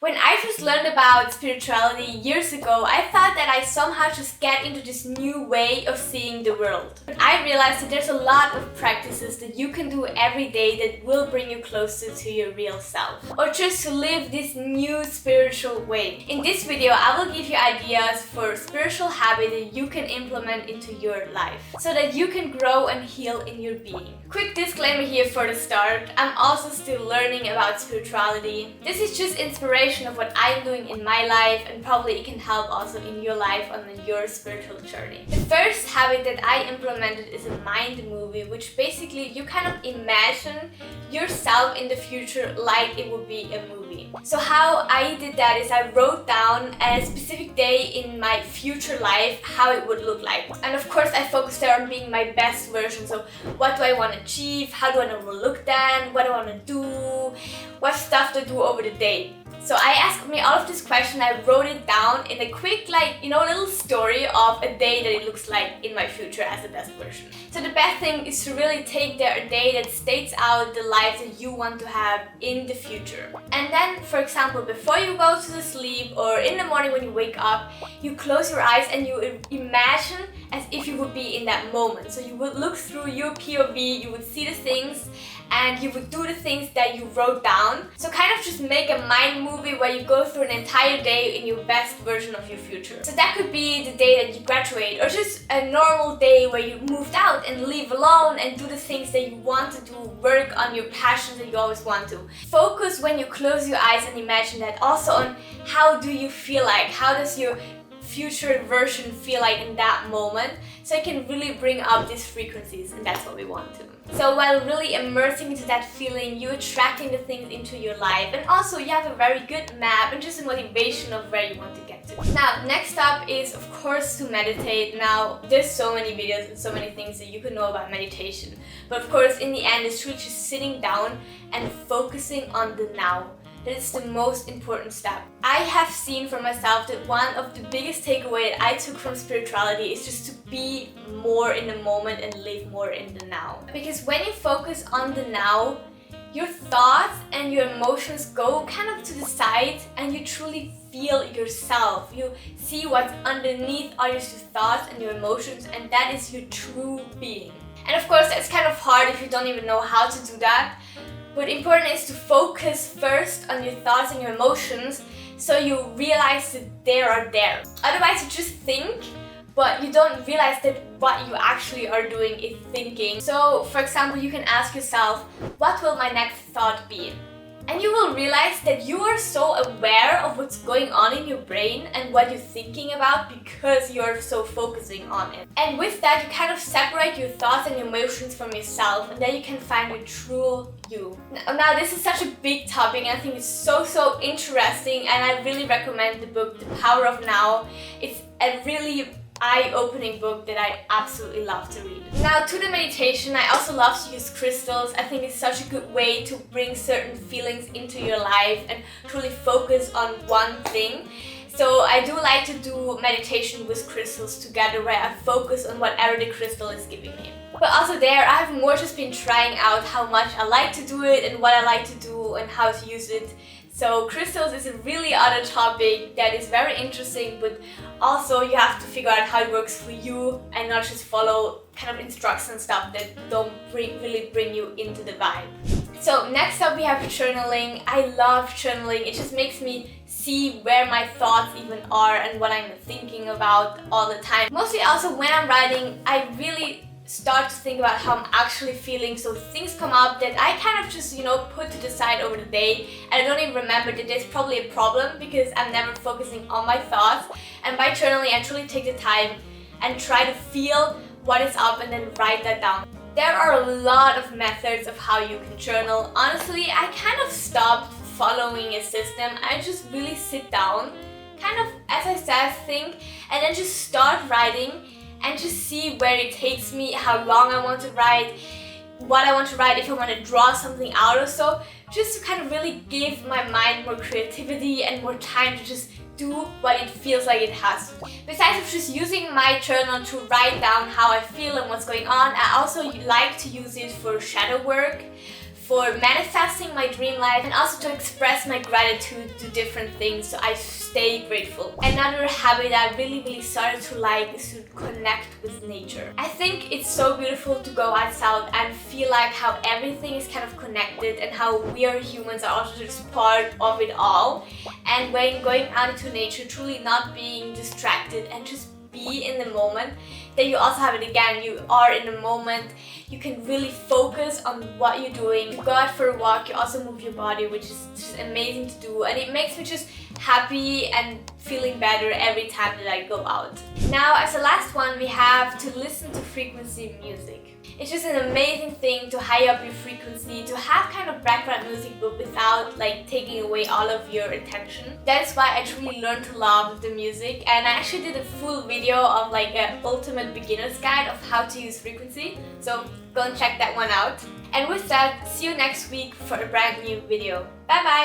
When I first learned about spirituality years ago, I thought that I somehow just get into this new way of seeing the world. But I realized that there's a lot of practices that you can do every day that will bring you closer to your real self. Or just to live this new spiritual way. In this video, I will give you ideas for spiritual habits that you can implement into your life, so that you can grow and heal in your being. Quick disclaimer here for the start, I'm also still learning about spirituality. This is just inspiration of what I'm doing in my life, and probably it can help also in your life on your spiritual journey. The first habit that I implemented is a mind movie, which basically you kind of imagine yourself in the future like it would be a movie. So how I did that is I wrote down a specific day in my future life how it would look like. And of course I focused there on being my best version. So what do I want to achieve? How do I want to look then? What do I want to do? What stuff to do over the day? So I asked me all of this question, I wrote it down in a quick little story of a day that it looks like in my future as the best version. So the best thing is to really take there a day that states out the life that you want to have in the future. And then, for example, before you go to sleep or in the morning when you wake up, you close your eyes and you imagine as if you would be in that moment. So you would look through your POV, you would see the things and you would do the things that you wrote down. So kind of just make a mind movie where you go through an entire day in your best version of your future. So that could be the day that you graduate, or just a normal day where you moved out and live alone and do the things that you want to do, work on your passions that you always want to. Focus when you close your eyes and imagine that also on how do you feel like, how does your future version feel like in that moment, so it can really bring up these frequencies, and that's what we want to. So while really immersing into that feeling, you're attracting the things into your life, and also you have a very good map and just a motivation of where you want to get to. Now, next up is of course to meditate. Now, there's so many videos and so many things that you can know about meditation, but of course in the end it's really just sitting down and focusing on the now. That is the most important step. I have seen for myself that one of the biggest takeaway that I took from spirituality is just to be more in the moment and live more in the now. Because when you focus on the now, your thoughts and your emotions go kind of to the side and you truly feel yourself. You see what's underneath all your thoughts and your emotions, and that is your true being. And of course it's kind of hard if you don't even know how to do that. But important is to focus first on your thoughts and your emotions, so you realize that they are there. Otherwise you just think, but you don't realize that what you actually are doing is thinking. So for example, you can ask yourself, what will my next thought be? And you will realize that you are so aware of what's going on in your brain and what you're thinking about because you're so focusing on it. And with that, you kind of separate your thoughts and emotions from yourself, and then you can find your true you. Now, this is such a big topic, and I think it's so interesting, and I really recommend the book The Power of Now. It's a really eye-opening book that I absolutely love to read. Now, to the meditation, I also love to use crystals. I think it's such a good way to bring certain feelings into your life and truly focus on one thing. So I do like to do meditation with crystals together, where I focus on whatever the crystal is giving me. But also there, I have more just been trying out how much I like to do it and what I like to do and how to use it. So crystals is a really other topic that is very interesting, but also you have to figure out how it works for you and not just follow kind of instructions and stuff that don't really bring you into the vibe. So next up we have journaling. I love journaling. It just makes me see where my thoughts even are and what I'm thinking about all the time. Mostly also when I'm writing, I really start to think about how I'm actually feeling, so things come up that I kind of just put to the side over the day, and I don't even remember that there's probably a problem because I'm never focusing on my thoughts. And by journaling, I truly take the time and try to feel what is up and then write that down. There are a lot of methods of how you can journal. Honestly, I kind of stopped following a system. I just really sit down, kind of, as I said, think, and then just start writing and just see where it takes me, how long I want to write, what I want to write, if I want to draw something out or so, just to kind of really give my mind more creativity and more time to just do what it feels like it has to. Besides of just using my journal to write down how I feel and what's going on, I also like to use it for shadow work, for manifesting my dream life and also to express my gratitude to different things, so I stay grateful. Another habit I really started to like is to connect with nature. I think it's so beautiful to go outside and feel like how everything is kind of connected and how we are humans are also just part of it all. And when going out into nature, truly not being distracted and just be in the moment, then you also have it again. You are in the moment. You can really focus on what you're doing. You go out for a walk, you also move your body, which is just amazing to do, and it makes me just happy and feeling better every time that I go out. Now, as the last one, we have to listen to frequency music. It's just an amazing thing to high up your frequency, to have kind of background music but without like taking away all of your attention. That's why I truly learned to love the music, and I actually did a full video of like an ultimate beginner's guide of how to use frequency, so go and check that one out. And with that, see you next week for a brand new video. Bye bye!